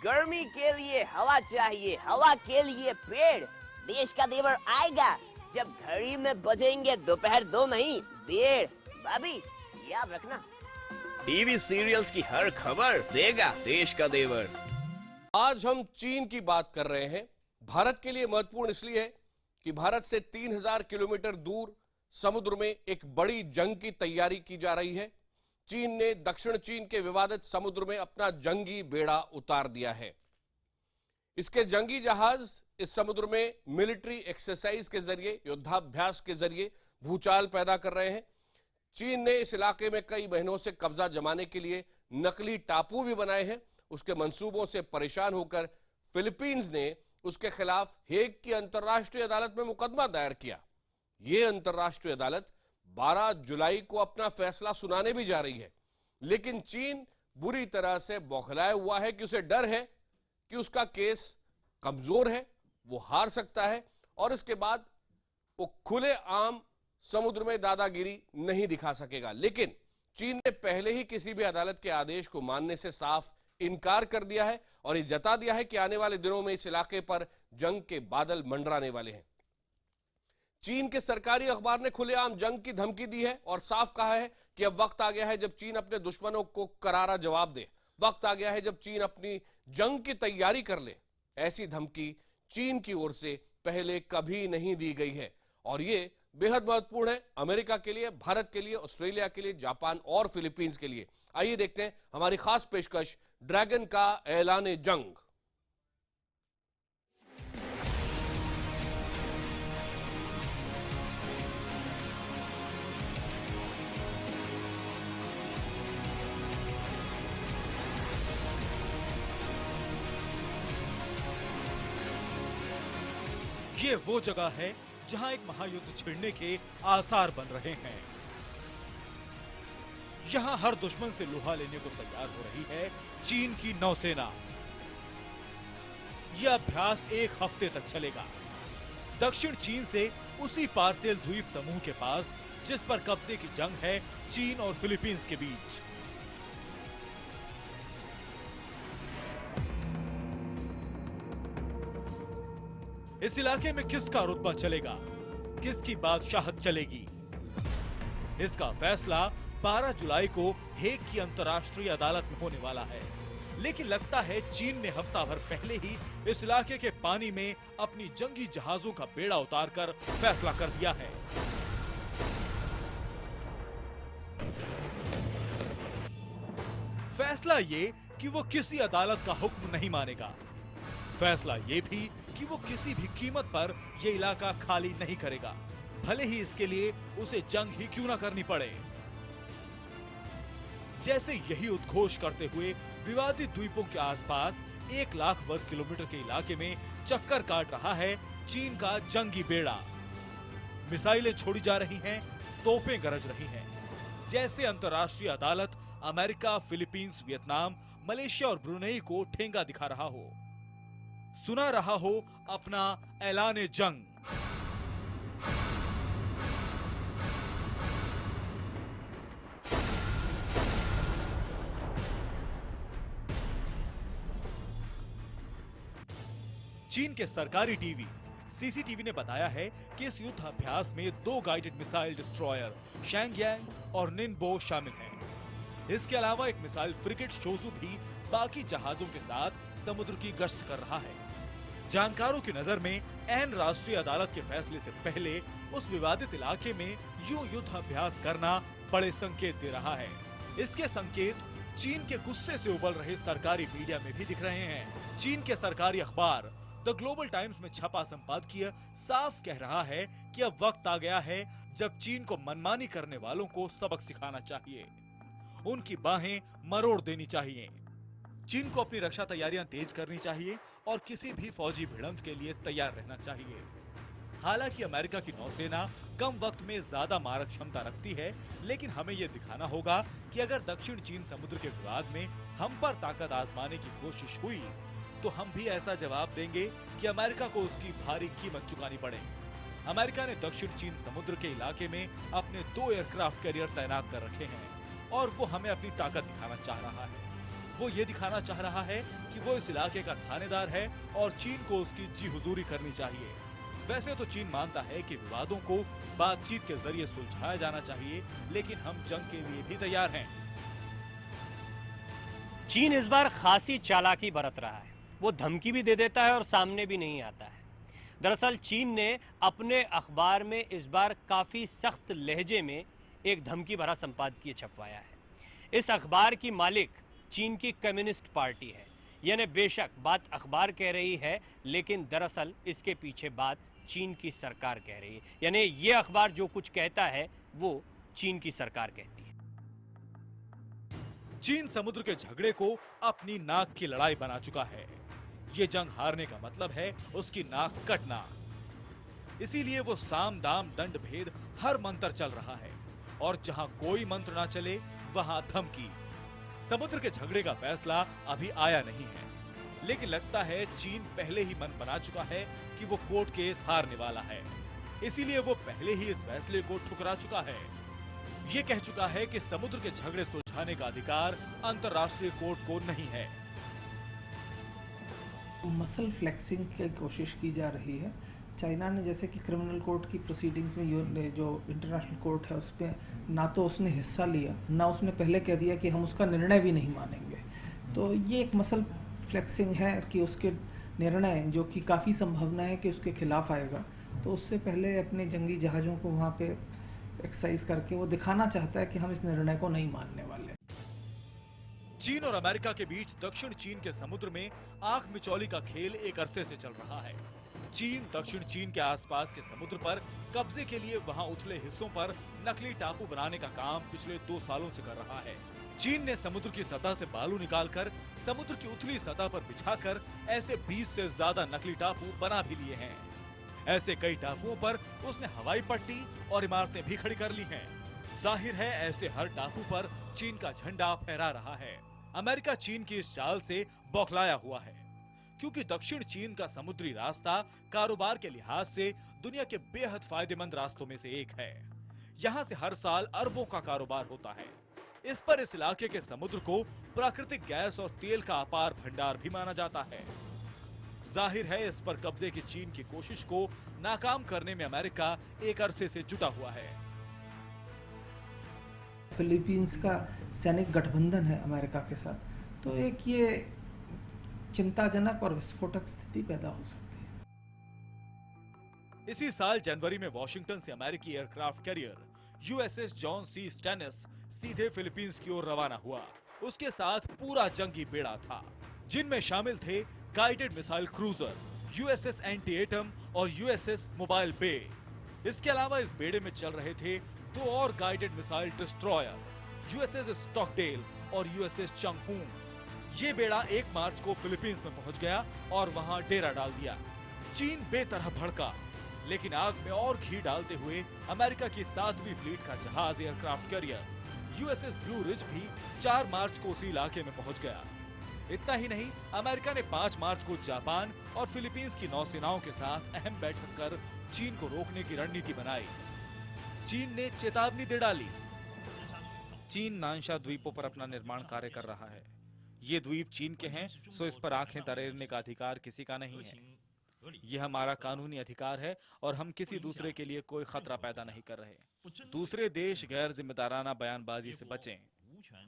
गर्मी के लिए हवा चाहिए, हवा के लिए पेड़। देश का देवर आएगा जब घड़ी में बजेंगे दोपहर 2 नहीं 1:30। भाभी याद रखना। टीवी सीरियल्स की हर खबर देगा देश का देवर। आज हम चीन की बात कर रहे हैं। भारत के लिए महत्वपूर्ण इसलिए है कि भारत से 3000 किलोमीटर दूर समुद्र में एक बड़ी जंग की तैयारी की जा रही है। चीन ने दक्षिण चीन के विवादित समुद्र में अपना जंगी बेड़ा उतार दिया है। इसके जंगी जहाज इस समुद्र में मिलिट्री एक्सरसाइज के जरिए, युद्धाभ्यास के जरिए भूचाल पैदा कर रहे हैं। चीन ने इस इलाके में कई महीनों से कब्जा जमाने के लिए नकली टापू भी बनाए हैं। उसके मंसूबों से परेशान होकर फिलीपींस ने उसके खिलाफ हेग की अंतर्राष्ट्रीय अदालत में मुकदमा दायर किया। यह अंतर्राष्ट्रीय अदालत 12 जुलाई को अपना फैसला सुनाने भी जा रही है, लेकिन चीन बुरी तरह से बौखलाया हुआ है कि उसे डर है कि उसका केस कमजोर है, वो हार सकता है और इसके बाद वो खुले आम समुद्र में दादागिरी नहीं दिखा सकेगा। लेकिन चीन ने पहले ही किसी भी अदालत के आदेश को मानने से साफ इनकार कर दिया है और ये जता दिया है कि आने वाले दिनों में इस इलाके पर जंग के बादल मंडराने वाले हैं। चीन के सरकारी अखबार ने खुलेआम जंग की धमकी दी है और साफ कहा है कि अब वक्त आ गया है जब चीन अपने दुश्मनों को करारा जवाब दे। वक्त आ गया है जब चीन अपनी जंग की तैयारी कर ले। ऐसी धमकी चीन की ओर से पहले कभी नहीं दी गई है और यह बेहद महत्वपूर्ण है अमेरिका के लिए, भारत के लिए, ऑस्ट्रेलिया के लिए, जापान और फिलीपींस के लिए। आइए देखते हैं हमारी खास पेशकश ड्रैगन का ऐलान जंग। ये वो जगह है जहां एक महायुद्ध छिड़ने के आसार बन रहे हैं। यहां हर दुश्मन से लोहा लेने को तैयार हो रही है चीन की नौसेना। यह अभ्यास 1 हफ्ते तक चलेगा। दक्षिण चीन से उसी पार्सेल द्वीप समूह के पास जिस पर कब्जे की जंग है चीन और फिलीपींस के बीच। इस इलाके में किसका रुतबा चलेगा, किसकी बादशाहत चलेगी, इसका फैसला 12 जुलाई को हेग की अंतर्राष्ट्रीय अदालत में होने वाला है। लेकिन लगता है चीन ने हफ्ता भर पहले ही इस इलाके के पानी में अपनी जंगी जहाजों का बेड़ा उतारकर फैसला कर दिया है। फैसला ये कि वो किसी अदालत का हुक्म नहीं मानेगा। फैसला ये भी कि वो किसी भी कीमत पर यह इलाका खाली नहीं करेगा, भले ही इसके लिए उसे जंग ही क्यों ना करनी पड़े। जैसे यही उद्घोष करते हुए विवादित द्वीपों के आसपास 1 लाख वर्ग किलोमीटर के इलाके में चक्कर काट रहा है चीन का जंगी बेड़ा। मिसाइलें छोड़ी जा रही हैं, तोपें गरज रही हैं। जैसे अंतर्राष्ट्रीय अदालत अमेरिका, फिलीपींस, वियतनाम, मलेशिया और ब्रुनेई को ठेंगा दिखा रहा हो, सुना रहा हो अपना ऐलान जंग। चीन के सरकारी टीवी सीसीटीवी ने बताया है कि इस युद्ध अभ्यास में 2 गाइडेड मिसाइल डिस्ट्रॉयर शैंगयांग और निनबो शामिल हैं। इसके अलावा एक मिसाइल फ्रिगेट शोजू भी बाकी जहाजों के साथ समुद्र की गश्त कर रहा है। जानकारों की नजर में ऐन राष्ट्रीय अदालत के फैसले से पहले उस विवादित इलाके में यूं युद्ध अभ्यास करना बड़े संकेत दे रहा है। इसके संकेत चीन के गुस्से से उबल रहे सरकारी मीडिया में भी दिख रहे हैं। चीन के सरकारी अखबार द ग्लोबल टाइम्स में छपा संपादकीय साफ कह रहा है कि अब वक्त आ गया है जब चीन को मनमानी करने वालों को सबक सिखाना चाहिए, उनकी बाहें मरोड़ देनी चाहिए। चीन को अपनी रक्षा तैयारियां तेज करनी चाहिए और किसी भी फौजी भिड़ंत के लिए तैयार रहना चाहिए। हालांकि अमेरिका की नौसेना कम वक्त में ज्यादा मारक क्षमता रखती है, लेकिन हमें यह दिखाना होगा कि अगर दक्षिण चीन समुद्र के विवाद में हम पर ताकत आजमाने की कोशिश हुई तो हम भी ऐसा जवाब देंगे कि अमेरिका को उसकी भारी कीमत चुकानी पड़े। अमेरिका ने दक्षिण चीन समुद्र के इलाके में अपने 2 एयरक्राफ्ट कैरियर तैनात कर रखे हैं और वो हमें अपनी ताकत दिखाना चाह रहा है। वो ये दिखाना चाह रहा है कि वो इस इलाके का थानेदार है और चीन को उसकी जी हुजूरी करनी चाहिए। वैसे तो चीन मानता है कि विवादों को बातचीत के जरिए सुलझाया जाना चाहिए, लेकिन हम जंग के लिए भी तैयार हैं। चीन इस बार खासी चालाकी बरत रहा है। वो धमकी भी दे देता है और सामने भी नहीं आता है। दरअसल चीन ने अपने अखबार में इस बार काफ़ी सख्त लहजे में एक धमकी भरा संपादकीय छपवाया है। इस अखबार की मालिक चीन की कम्युनिस्ट पार्टी है। यानी बेशक बात अखबार कह रही है, लेकिन दरअसल इसके पीछे बात चीन की सरकार कह रही है। यानी ये अखबार जो कुछ कहता है वो चीन की सरकार कहती है। चीन समुद्र के झगड़े को अपनी नाक की लड़ाई बना चुका है। ये जंग हारने का मतलब है उसकी नाक कटना। इसीलिए वो साम दाम दंड भेद हर मंत्र चल रहा है, और जहां कोई मंत्र ना चले वहां धमकी। समुद्र के झगड़े का फैसला अभी आया नहीं है, लेकिन लगता है चीन पहले ही मन बना चुका है कि वो कोर्ट केस हारने वाला है। इसीलिए वो पहले ही इस फैसले को ठुकरा चुका है। ये कह चुका है कि समुद्र के झगड़े सुलझाने का अधिकार अंतर्राष्ट्रीय कोर्ट को नहीं है। मसल फ्लेक्सिंग की कोशिश की जा रही है। चाइना ने जैसे कि क्रिमिनल कोर्ट की प्रोसीडिंग्स में जो इंटरनेशनल कोर्ट है उसमें ना तो उसने हिस्सा लिया, ना उसने पहले कह दिया कि हम उसका निर्णय भी नहीं मानेंगे। तो ये एक मसल फ्लेक्सिंग है कि उसके निर्णय जो कि काफ़ी संभावना है कि उसके खिलाफ आएगा, तो उससे पहले अपने जंगी जहाज़ों को वहाँ पे एक्सरसाइज करके वो दिखाना चाहता है कि हम इस निर्णय को नहीं मानने वाले। चीन और अमेरिका के बीच दक्षिण चीन के समुद्र में आंख मिचौली का खेल एक अरसे से चल रहा है। चीन दक्षिण चीन के आसपास के समुद्र पर कब्जे के लिए वहां उथले हिस्सों पर नकली टापू बनाने का काम पिछले 2 सालों से कर रहा है। चीन ने समुद्र की सतह से बालू निकालकर समुद्र की उथली सतह पर बिछाकर ऐसे 20 से ज्यादा नकली टापू बना भी लिए हैं। ऐसे कई टापुओं पर उसने हवाई पट्टी और इमारतें भी खड़ी कर ली हैं। जाहिर है ऐसे हर टापू पर चीन का झंडा फहरा रहा है। अमेरिका चीन की इस चाल से बौखलाया हुआ है, क्योंकि दक्षिण चीन का समुद्री रास्ता कारोबार के लिहाज से दुनिया के बेहद फायदेमंद रास्तों में से एक है। यहाँ से हर साल अरबों का कारोबार होता है। इस पर इस इलाके के समुद्र को प्राकृतिक गैस और तेल का अपार भंडार भी माना जाता है। जाहिर है इस पर कब्जे की चीन की कोशिश को नाकाम करने में अमेरिका एक अरसे से जुटा हुआ है। फिलीपींस का सैनिक गठबंधन है अमेरिका के साथ, तो एक ये चिंताजनक और विस्फोटक स्थिति पैदा हो सकती है। इसी साल जनवरी में वॉशिंगटन से अमेरिकी aircraft carrier USS John C Stennis सीधे फिलीपींस की ओर रवाना हुआ। उसके साथ पूरा जंगी बेड़ा था, जिनमें शामिल थे guided missile cruiser, USS anti atom और यूएसएस मोबाइल बे। इसके अलावा इस बेड़े में चल रहे थे 2 और guided missile destroyer, USS Stockdale और यूएसएस चंगहूंग। ये बेड़ा 1 मार्च को फिलीपींस में पहुंच गया और वहां डेरा डाल दिया। चीन बेतरह भड़का, लेकिन आग में और घी डालते हुए अमेरिका की 7वीं फ्लीट का जहाज aircraft carrier USS blue ridge भी 4 मार्च को उसी इलाके में पहुंच गया। इतना ही नहीं, अमेरिका ने 5 मार्च को जापान और फिलीपींस की नौसेनाओं के साथ अहम बैठक कर चीन को रोकने की रणनीति बनाई। चीन ने चेतावनी दे डाली। चीन नानशा द्वीपों पर अपना निर्माण कार्य कर रहा है। ये द्वीप चीन के हैं, सो इस पर आंखें तरेरने का अधिकार किसी का नहीं है। यह हमारा कानूनी अधिकार है और हम किसी दूसरे के लिए कोई खतरा पैदा नहीं कर रहे। दूसरे देश गैर जिम्मेदाराना बयानबाजी से बचें।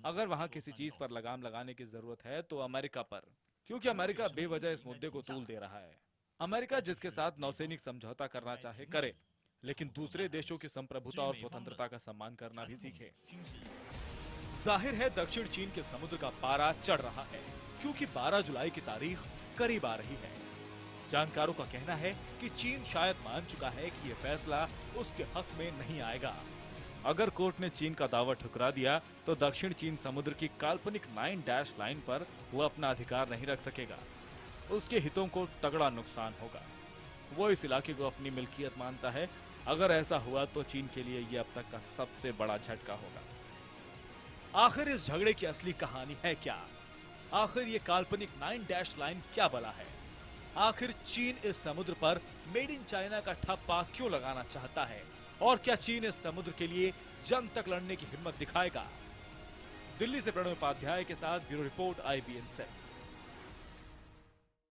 अगर वहाँ किसी चीज पर लगाम लगाने की जरूरत है तो अमेरिका पर, क्योंकि अमेरिका बेवजह इस मुद्दे को तूल दे रहा है। अमेरिका जिसके साथ नौसैनिक समझौता करना चाहे करे, लेकिन दूसरे देशों की संप्रभुता और स्वतंत्रता का सम्मान करना भी सीखे। जाहिर है दक्षिण चीन के समुद्र का पारा चढ़ रहा है, क्योंकि 12 जुलाई की तारीख करीब आ रही है। जानकारों का कहना है कि चीन शायद मान चुका है कि यह फैसला उसके हक में नहीं आएगा। अगर कोर्ट ने चीन का दावा ठुकरा दिया तो दक्षिण चीन समुद्र की काल्पनिक 9 डैश लाइन पर वो अपना अधिकार नहीं रख सकेगा। उसके हितों को तगड़ा नुकसान होगा। वो इस इलाके को अपनी मिल्कियत मानता है। अगर ऐसा हुआ तो चीन के लिए ये अब तक का सबसे बड़ा झटका होगा। आखिर इस झगड़े की असली कहानी है क्या? आखिर ये काल्पनिक 9 डैश लाइन क्या बला है? आखिर चीन इस समुद्र पर मेड इन चाइना का ठप्पा क्यों लगाना चाहता है? और क्या चीन इस समुद्र के लिए जंग तक लड़ने की हिम्मत दिखाएगा? दिल्ली से प्रणव उपाध्याय के साथ ब्यूरो रिपोर्ट IBN से।